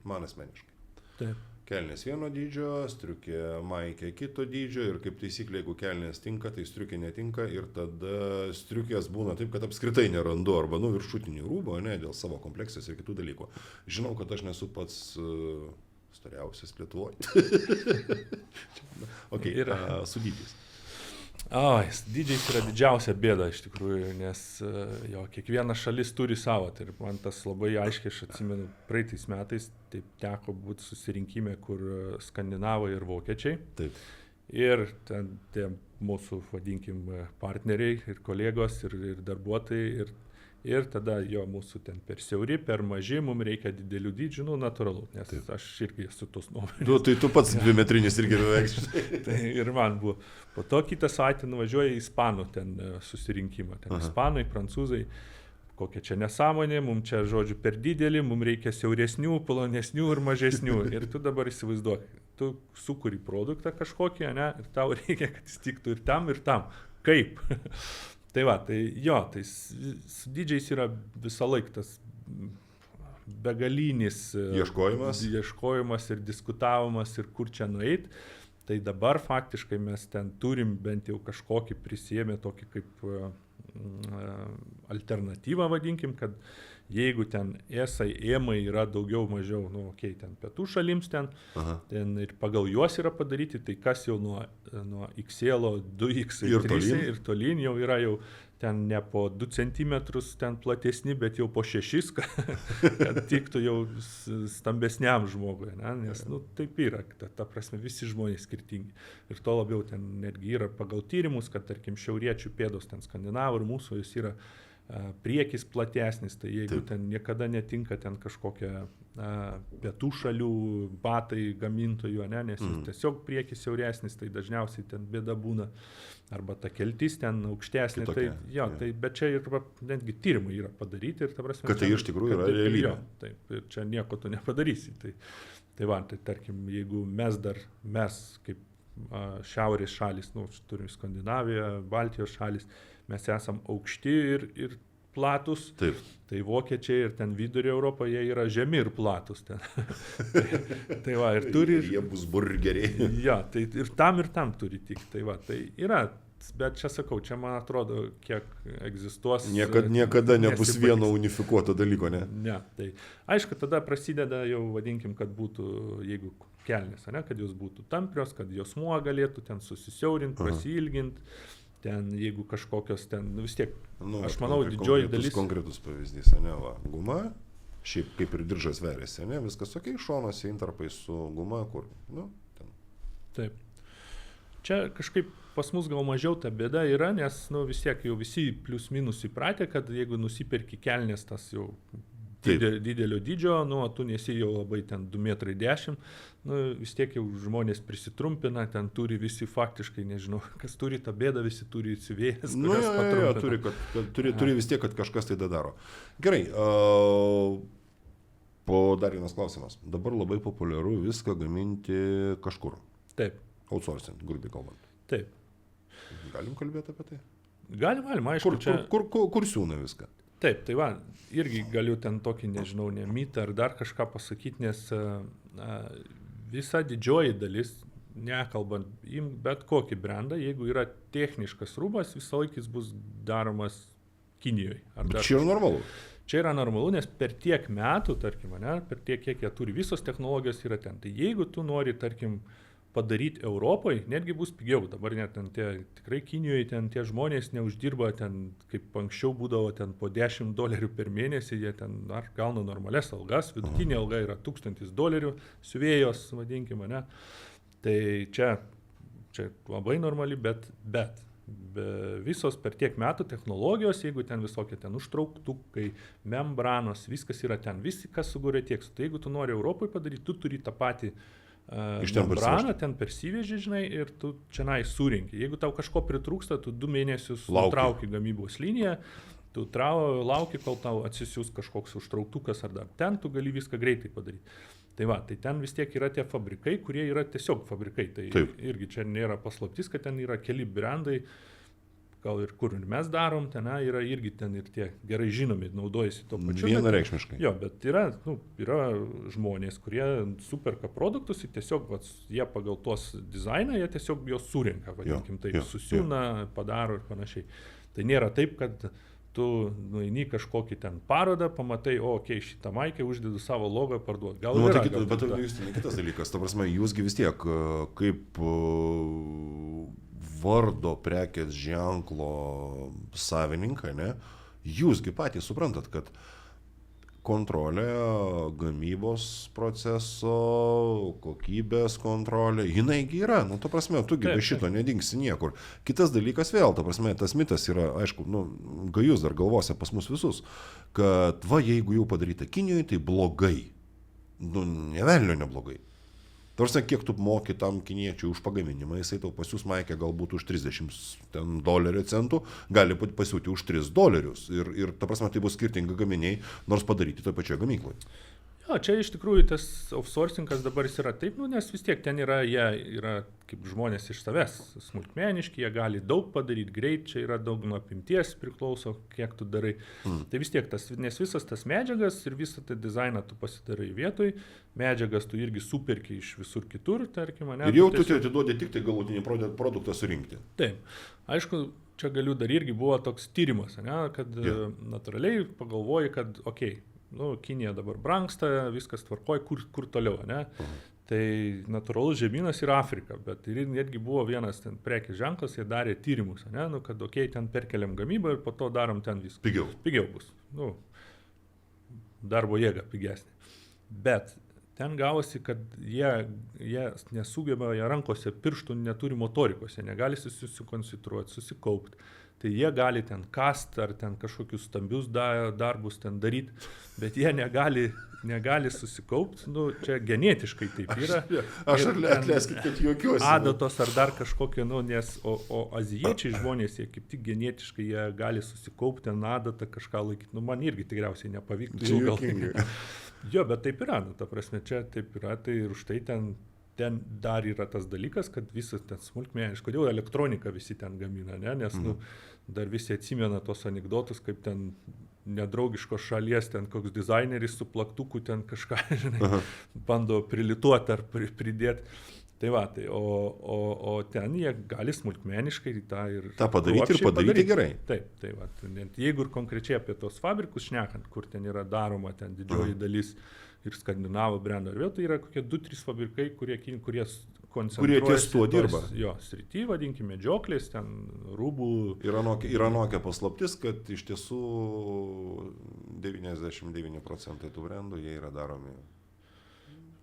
Man asmeniškai. Taip. Kelnės vieno dydžio, striukė maikė kito dydžio ir kaip taisyklė, jeigu kelnės tinka, tai striukė netinka ir tada striukės būna taip, kad apskritai nerandu arba viršutinių rūbų, ne, dėl savo kompleksijos ir kitų dalykų. Žinau, kad aš nesu pats storiausias Lietuvoje. Su dydžiais. Dydžiais yra didžiausia bėda iš tikrųjų, nes kiekviena šalis turi savo. Tai man tas labai aiškiai, aš atsimenu, praeitais metais taip teko būti susirinkime, kur skandinavai ir vokiečiai. Taip. Ir ten tie mūsų, vadinkim, partneriai ir kolegos ir darbuotojai. Ir tada mūsų ten per siauri, per maži, mums reikia didelių dydžių, natūralu, nes taip. Aš irgi esu tos nuomonės. Tai tu pats 2 metrinis irgi beveik. Tai ir man buvo. Po to kitą savaitę nuvažiuoja į ispanų ten susirinkimą. Ten ispanai, prancūzai, kokia čia nesąmonė, mums čia, žodžiu, per didelį, mums reikia siauresnių, plonesnių ir mažesnių. Ir tu dabar įsivaizduok, tu sukuri produktą kažkokį, ne, ir tau reikia, kad jis tiktų ir tam, ir tam. Kaip? Tai va, tai su dydžiais yra visą laiką tas begalinis ieškojimas ir diskutavimas ir kur čia nueit. Tai dabar faktiškai mes ten turim bent jau kažkokį prisėmę tokį kaip alternatyvą, vadinkim, kad jeigu ten EMai yra daugiau mažiau, ten pietų šalims ten ir pagal juos yra padaryti, tai kas jau nuo XL, 2X ir 3 ir tolyn jau yra jau ten ne po 2 cm ten platesni, bet jau po 6, kad tiktų jau stambesniam žmogui, ne? Nes taip yra, ta prasme visi žmonės skirtingi. Ir to labiau ten netgi yra pagal tyrimus, kad tarkim šiauriečių pėdos ten skandinavų ir mūsų jis yra priekis platesnis, tai jeigu ten niekada netinka ten kažkokia pietų šalių batai gamintojų, ne, nes tiesiog priekis siauresnis, tai dažniausiai ten bėda būna, arba ta keltis ten aukštesnė, bet čia ir netgi tyrimai yra padaryti ir ta prasme, kad tai iš tikrųjų yra realybė. Taip, ir čia nieko tu nepadarysi. Tai tarkim, jeigu mes kaip šiaurės šalis, turim Skandinaviją, Baltijos šalis, mes esam aukšti ir platus, taip. Tai vokiečiai ir ten vidurio Europoje jie yra žemi ir platus. Ten. tai va, ir turi... Jie bus burgeriai. Tai ir tam turi tik. Tai va, tai yra, bet čia sakau, čia man atrodo, kiek egzistuos... Niekada nebus vieno unifikuoto dalyko, ne? Ne, tai aišku, tada prasideda jau, vadinkim, kad būtų, jeigu kelnės, ne, kad jos būtų tamprios, kad jos muo galėtų ten susisiaurinti, prasilginti. Ten, jeigu kažkokios ten, vis tiek, aš manau, didžioji dalis... Konkretus pavyzdys, ne, va, guma, šiaip kaip ir diržas veriasi, ne, viskas tokiai, šonuose intarpai su guma, kur, ten Taip. Čia kažkaip pas mus gal mažiau ta bėda yra, nes vis tiek jau visi plius minus įpratę, kad jeigu nusiperki kelnes tas jau didelio dydžio, tu nesi jau labai ten 2,10 m, vis tiek jau žmonės prisitrumpina, ten turi visi faktiškai, nežinau, kas turi tą bėdą, visi turi atsivėjęs. Turi vis tiek, kad kažkas tai daro. Gerai, dar vienas klausimas. Dabar labai populiaru viską gaminti kažkur. Taip. Outsourcing, grubiai kalbant. Taip. Galim kalbėti apie tai? Galim, aišku. Kur siūna viską? Taip, tai va, irgi galiu ten tokį, nežinau, mitą ar dar kažką pasakyti, nes visa didžioji dalis, nekalbant, bet kokį brandą, jeigu yra techniškas rūbas, visą laiką jis bus daromas Kinijoje. Bet čia yra normalu. Čia yra normalu, nes per tiek metų, tarkim, per tiek, kiek jie turi, visos technologijos yra ten. Tai jeigu tu nori, tarkim, padaryti Europoje, netgi bus pigiau. Dabar net ten tikrai Kinijoje ten tie žmonės neuždirba ten, kaip anksčiau būdavo, ten po $10 per mėnesį, jie ten dar gauna normales algas, vidutinė alga yra $1000, siuvėjos, vadinkime, ne. Tai čia labai normali, bet visos per tiek metų technologijos, jeigu ten visokie ten užtrauktukai, membranos, viskas yra ten, kas sugūrė tiek. Tai jeigu tu nori Europoje padaryti, tu turi tą patį membraną, ten persiveži, žinai, ir tu čianai surinki. Jeigu tau kažko pritrūksta, tu 2 mėnesius nutrauki gamybos liniją, tu lauki, kol tau atsisiūs kažkoks užtrauktukas ar dar. Ten tu gali viską greitai padaryti. Tai va, tai ten vis tiek yra tie fabrikai, kurie yra tiesiog fabrikai. Tai irgi čia nėra paslaptis, kad ten yra keli brandai, gal ir kur ir mes darom, ten yra irgi ten ir tie gerai žinomi, naudojasi to pačiu. Vienareikšmiškai. Jo, bet yra žmonės, kurie superka produktus ir tiesiog jie pagal tuos dizainą, jie tiesiog juos surenka, vadinkim, tai susiūna, padaro ir panašiai. Tai nėra taip, kad tu nueini kažkokį ten parodą, pamatai, šitą maikę uždedu savo logą parduoti. Gal yra. Bet kitas dalykas, ta prasme, jūsgi vis tiek kaip vardo prekės ženklo savininkai, ne, jūsgi patys suprantat, kad kontrolė, gamybos proceso, kokybės kontrolė, jinaigi yra, ta prasme, tugi be šito nedingsi niekur. Kitas dalykas vėl, ta prasme, tas mitas yra, aišku, gajus dar galvose pas mus visus, kad jeigu jau padaryta Kinijoje, tai blogai. Ne velnio neblogai. Tarsi, kiek tu moki tam kiniečiui už pagaminimą, jisai tau pasiūs maikę galbūt už $30 gali pasiūti už $3. Ir ta prasme, tai bus skirtingi gaminiai, nors padaryti toje pačioje gamykloje. Jo, čia iš tikrųjų tas outsourcingas dabar jis yra taip, nes vis tiek ten jie yra kaip žmonės iš savęs smulkmeniški, jie gali daug padaryti greit, čia yra daug nuo apimties priklauso, kiek tu darai. Tai vis tiek nes visas tas medžiagas ir visą tą dizainą tu pasidarai vietoj, medžiagas tu irgi superki iš visur kitur, tarkim, ne. Ir jau tu atiduodi tik tai galutinį produktą surinkti. Taip, aišku, čia galiu dar irgi buvo toks tyrimas, ne, kad natūraliai pagalvoji, kad Kinija dabar brangsta, viskas tvarkoja, kur toliau, ne? Tai natūralus žemynas yra Afrika, bet ir netgi buvo vienas ten prekės ženklas, jie darė tyrimus, ne? Kad ten perkeliam gamybą ir po to darom ten viską. Pigiau bus. Darbo jėga pigesnė. Bet ten gavosi, kad jie nesugeba, jie rankose pirštų neturi motorikos, jie negali susikoncentruoti, susikaupti. Tai jie gali ten kast ar ten kažkokius stambius darbus ten daryti, bet jie negali susikaupti, čia genetiškai taip yra. Aš atleiskit, kad juokiuosi. Adatos ar dar kažkokie, nes o azijiečiai žmonės, jie kaip tik genetiškai, jie gali susikaupti ten adatą kažką laikyti. Man irgi tikriausiai nepavyktų. Jo, bet taip yra, ta prasme, čia taip yra, tai ir už tai ten dar yra tas dalykas, kad visas ten smulkmeniškai, kodėl elektroniką visi ten gamina, ne? Nes dar visi atsimena tos anekdotus, kaip ten nedraugiškos šalies, ten koks dizaineris su plaktuku ten kažką, žinai, bando prilituoti ar pridėti. Tai va, o ten jie gali smulkmeniškai tą padaryti ir padaryti gerai. Taip, tai va, net jeigu ir konkrečiai apie tos fabrikus šnekant, kur ten yra daroma ten didžioji dalis ir skandinavų brendo, ir vėl tai yra kokie 2-3 fabrikai, kurie koncentruojasi ties tuo dirba. Jo, srity, vadinkime, medžioklės, ten rūbų. Yra nokia paslaptis, kad iš tiesų 99% tų brendų jie yra daromi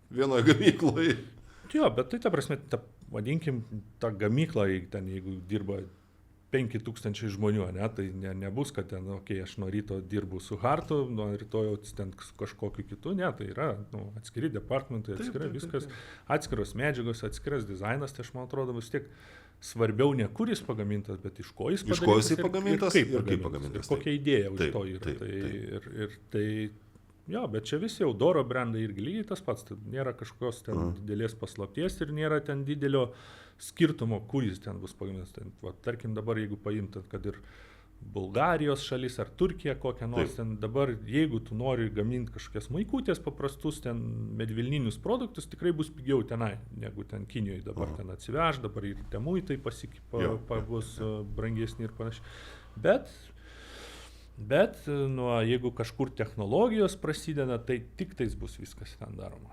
vienoje gamykloje. Jo, bet tai ta prasme, vadinkim, ta gamykla, ten jeigu dirba 5000 žmonių, ne, tai nebus, kad ten, aš nuo ryto dirbu su Hartu, nuo rytojaus ten kažkokiu kitu, ne, tai yra atskiri departamentai, viskas, atskiros medžiagos, atskiras dizainas, tai aš man atrodo vis tiek svarbiau ne kur jis pagamintas, bet iš ko jis pagamintas ir kaip pagamintas. Ir kokia idėja už to yra. Tai jo, bet čia visi Eudoro brandai irgi lygiai tas pats, tai nėra kažkokios ten didelės paslapties ir nėra ten didelio skirtumo, kur jis ten bus pagamintas. Tarkim dabar, jeigu paimtat, kad ir Bulgarijos šalis ar Turkija kokią nors, ten dabar, jeigu tu nori gaminti kažkokias maikutės paprastus, ten medvilninius produktus, tikrai bus pigiau tenai, negu ten Kinijoje dabar ten atsiveš, dabar ir tie muitai bus brangesni ir panašiai. Bet jeigu kažkur technologijos prasideda, tai tik tais bus viskas ten daroma.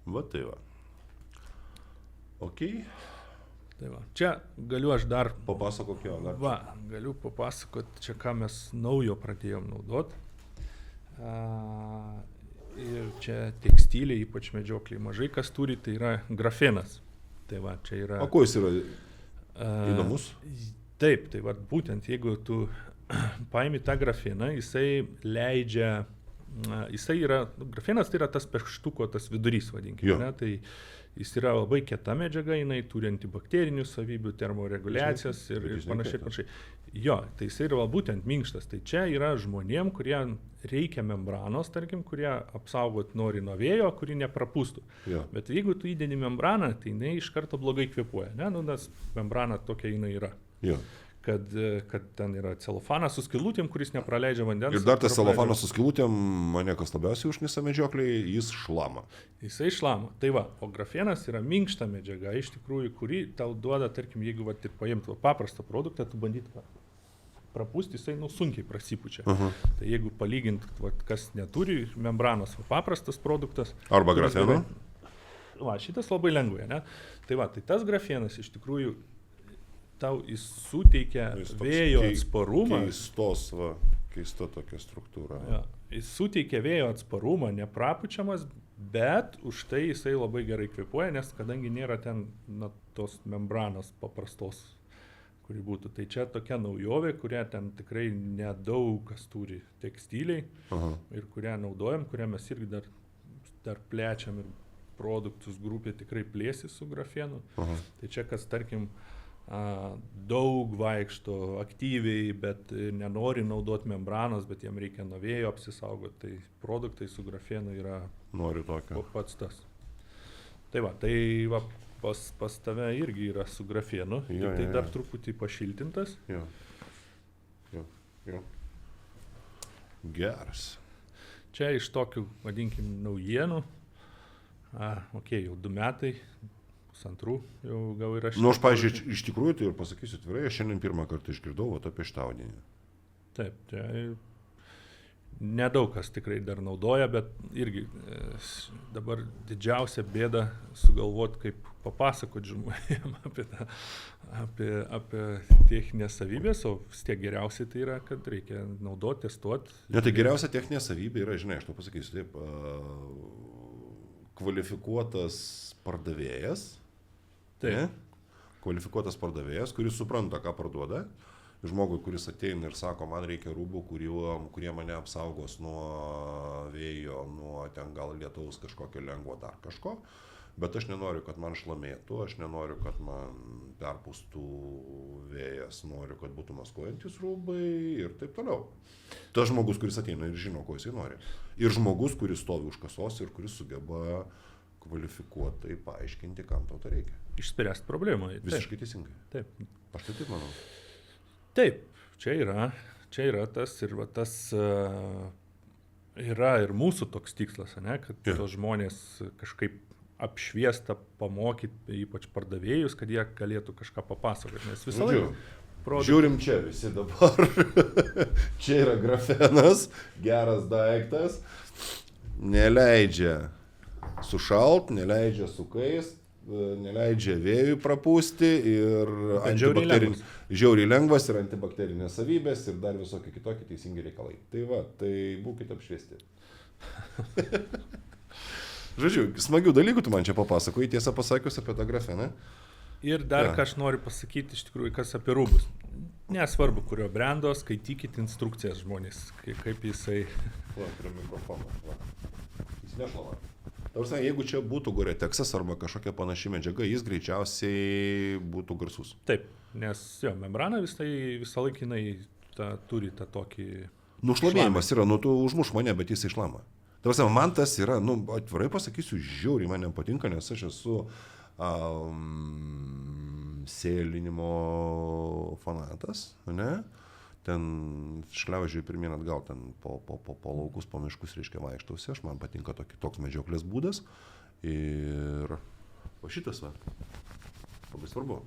Va tai va. Okay. Tai va. Čia galiu aš dar... Papasakok jo. Galiu papasakot, čia ką mes naujo pradėjom naudot. Ir čia tekstilė, ypač medžiokliai mažai kas turi, tai yra grafenas. Tai va, čia yra... O kuo jis yra įdomus? Taip, tai va, būtent jeigu tu paimi tą grafeną, jisai leidžia... Grafenas tai yra tas peštuko, tas vidurys, vadinkime, ne? Tai jis yra labai kieta medžiaga, jinai turi antibakterinių savybių, termoreguliacijas ir panašiai. Jo, tai jis yra būtent minkštas. Tai čia yra žmonėm, kurie reikia membranos, tarkim, kurie apsaugot nori nuo vėjo, kuri neprapūstų. Jo. Bet jeigu tu įdedi membraną, tai jinai iš karto blogai kvėpuoja, ne? Nes membrana tokia jinai yra. Jo. Kad ten yra celofanas su skylutėm, kuris nepraleidžia vandens. Ir dar tas celofanas su skylutėm, mane kas labiausiai užnisa medžiokliai, jis šlama. Jisai šlama. Tai va, o grafenas yra minkšta medžiaga, iš tikrųjų, kuri tau duoda, tarkim, jeigu ir paimtų paprastą produktą, tu bandyt prapūsti, jisai sunkiai prasipučia. Tai jeigu palygint, kas neturi membranos, paprastas produktas. Arba grafeno. Va, šitas labai lengvai, ne? Tai va, tai tas grafenas iš tikrųjų tau jis suteikia vėjo atsparumą. Keista tokia struktūra. Ja, jis suteikia vėjo atsparumą, neprapučiamas, bet už tai jisai labai gerai kvėpuoja, nes kadangi nėra ten tos membranos paprastos, kuri būtų. Tai čia tokia naujovė, kurią ten tikrai nedaug kas turi tekstiliai ir kurią naudojam, kurią mes irgi dar plečiam ir produktus grupė tikrai plėsi su grafenu. Tai čia kas, tarkim, daug vaikšto aktyviai, bet nenori naudoti membranos, bet jiem reikia nuo vėjo apsisaugoti, tai produktai su grafenu yra pats tas. Tai va, pas tave irgi yra su grafenu, tai dar truputį pašiltintas. Jo. Geras. Čia iš tokių, vadinkim, naujienų, jau 2 metai, 2 jau gal yra šiandien. Aš, pavyzdžiui, iš tikrųjų, tai ir pasakysiu atvirai, aš šiandien pirmą kartą išgirdau apie štauninį. Taip, tai nedaug kas tikrai dar naudoja, bet irgi dabar didžiausia bėda sugalvot, kaip papasakot žmonėm apie techninės savybės, o vis tiek geriausiai tai yra, kad reikia naudoti, testuoti. Ne, tai geriausia techninė savybė yra, žinai, aš to pasakysiu taip, kvalifikuotas pardavėjas. Kvalifikuotas pardavėjas, kuris supranta, ką parduoda. Žmogui, kuris ateina ir sako, man reikia rūbų, kurie mane apsaugos nuo vėjo, nuo ten gal lietaus kažkokio lengvo dar kažko. Bet aš nenoriu, kad man šlamėtų, aš nenoriu, kad man perpūstų vėjas, noriu, kad būtų maskuojantis rūbai ir taip toliau. Tas žmogus, kuris ateina ir žino, ko jisai nori. Ir žmogus, kuris stovi už kasos ir kuris sugeba kvalifikuotai paaiškinti, kam tau to reikia. Išspręsti problemą. Visiškai teisingai. Taip. Aš taip manau. Taip, čia yra tas ir tas yra ir mūsų toks tikslas, ne, kad tos žmonės kažkaip apšviestą pamokyti, ypač pardavėjus, kad jie galėtų kažką papasakoti. Nes visą laiką žiūrim čia visi dabar. Čia yra grafenas, geras daiktas, neleidžia sušalt, neleidžia sukaist, neleidžia vėjui prapūsti ir žiauriai lengvas ir antibakterinės savybės ir dar visokie kitokie teisingi reikalai. Tai va, tai būkite apšviesti. Žodžiu, smagių dalykų tu man čia papasakoji, tiesą pasakius apie tą grafeną. Ir dar ką aš noriu pasakyti, iš tikrųjų, kas apie rūbus. Nesvarbu, kurio brendo, skaitykite instrukcijas žmonės, kaip jisai... Va, prie mikrofono. Va. Jis nešlava. Tavrasme, jeigu čia būtų Gore-Texas arba kažkokia panaši medžiaga, jis greičiausiai būtų garsus. Taip, nes jo, membrana visą laikinai turi tą tokį... Šlamėjimas yra, tu užmuš mane, bet jis išlama. Tavrasme, man tas yra, atvirai pasakysiu, žiauriai man nepatinka, nes aš esu sėlinimo fanatas, ne? Ten šliaužiai pirmyn atgal, ten po laukus, po miškus, reiškia, vaikštausi, aš man patinka toks medžioklės būdas. Ir o šitas, labai svarbu.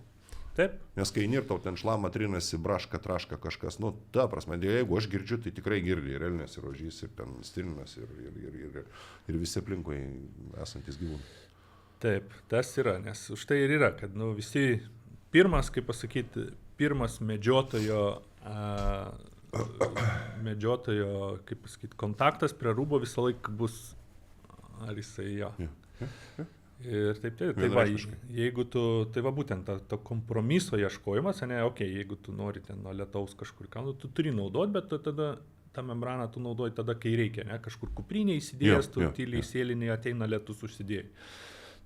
Taip. Nes kai ir tau ten šlama, trinasi, braška, traška kažkas, ta prasme, jeigu aš girdžiu, tai tikrai girdi ir elnės, ir ožys, ir ten stirnas, ir visi aplinkui esantis gyvūnai. Taip, tas yra, nes už tai ir yra, kad visi pirmas, kaip pasakyti, pirmas medžiotojo, kaip pasakyti, kontaktas prie rūbo visą laiką bus, ar jisai jo. Ir taip, jeigu tu, tai va būtent to kompromiso ieškojimas, jeigu tu nori ten nuo lietaus kažkur, tu turi naudoti, bet tada tą membraną tu naudoji tada, kai reikia, kažkur kuprinė įsidėjęs, tu tyliai sėlinį ateina lietus užsidėjai.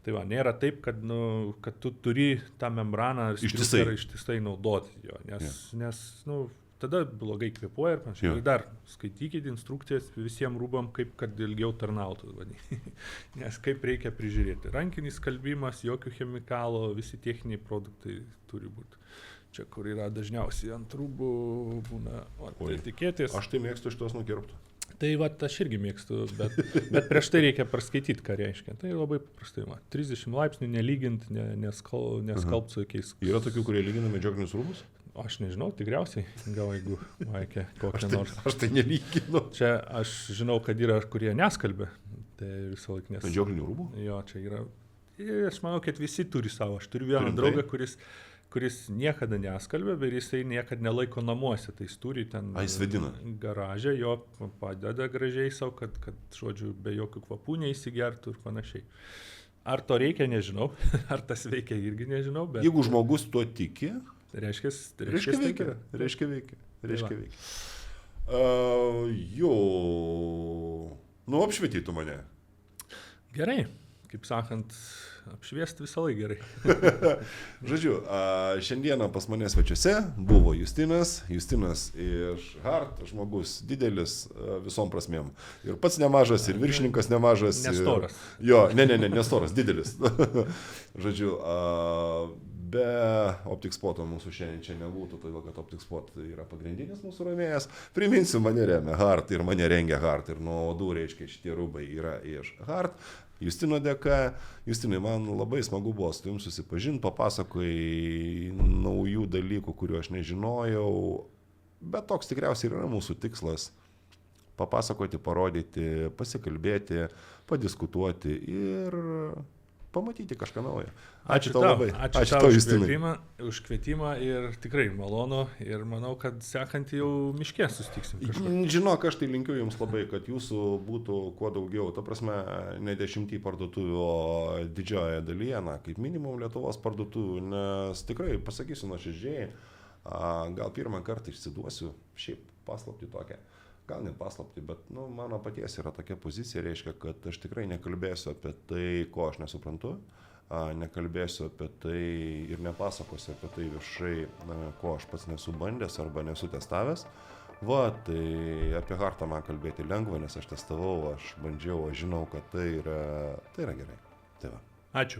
Tai va, nėra taip, kad tu turi tą membraną ištisai naudoti jo, nes tada blogai kvėpuoja ir panašiai. Ir dar skaitykite instrukcijas visiems rūbam, kaip kad ilgiau tarnautų. Nes kaip reikia prižiūrėti. Rankinis skalbimas, jokių chemikalų, visi techniniai produktai turi būti. Čia, kur yra dažniausiai ant rūbų būna etiketės. Aš tai mėgstu šitos nukirptų. Tai aš irgi mėgstu, bet prieš tai reikia praskaityti, ką reiškia. Tai labai paprastai. 30 laipsnių nelygint, neskalbt su jokiais. Yra tokių, kurie lygina medžioklinius rūbus? Aš nežinau, tikriausiai. Gal jeigu Maikė kokią nors. Aš tai nelyginu. Čia aš žinau, kad yra, kurie neskalbė. Tai visą laiką nes. Medžioklinių rūbų? Jo, čia yra. Aš manau, kad visi turi savo. Aš turiu vieną draugą, kuris niekada neskalbė, bet jisai niekada nelaiko namuose, tai jis turi ten garažę, jo padeda gražiai savo, kad žodžiu, be jokių kvapų neįsigertų ir panašiai. Ar to reikia, nežinau, ar tas veikia irgi nežinau, bet... Jeigu žmogus tuo tiki, reiškia veikia. Apšvietytų mane. Gerai, kaip sakant, apšviesti visą laiką gerai. Žodžiu, šiandieną pas mane svečiuose buvo Justinas iš Hart, žmogus didelis visom prasmėm. Ir pats nemažas, ir viršininkas nemažas. Nestoras. Jo, nestoras, didelis. Žodžiu, be OpticSpot mūsų šiandien čia nebūtų, todėl kad OpticSpot yra pagrindinis mūsų rėmėjas. Priminsiu, mane remia Hart ir mane rengia Hart ir nuo odų, reiškia, šitie rūbai yra iš Hart. Justino dėka. Justinai, man labai smagu buvo su jums susipažinti, papasakojai naujų dalykų, kuriuo aš nežinojau, bet toks tikriausiai yra mūsų tikslas - papasakoti, parodyti, pasikalbėti, padiskutuoti ir pamatyti kažką naujo. Ačiū tau labai. Ačiū tau už kvietimą ir tikrai malonu ir manau, kad sekantį jau miške sustiksim. Žinok, aš tai linkiu jums labai, kad jūsų būtų kuo daugiau, ta prasme, ne 10 parduotuvių, o didžioje dalyje, kaip minimum Lietuvos parduotuvių, nes tikrai, pasakysiu nuoširdžiai, gal pirmą kartą išsiduosiu, šiaip paslaptį tokią. Gal ne paslaptį, bet mano paties yra tokia pozicija, reiškia, kad aš tikrai nekalbėsiu apie tai, ko aš nesuprantu, nekalbėsiu apie tai ir nepasakosiu apie tai viešai, ko aš pats nesu bandęs arba nesu testavęs. Tai apie Hartą man kalbėti lengva, nes aš testavau, aš bandžiau, aš žinau, kad tai yra gerai. Tai va. Ačiū.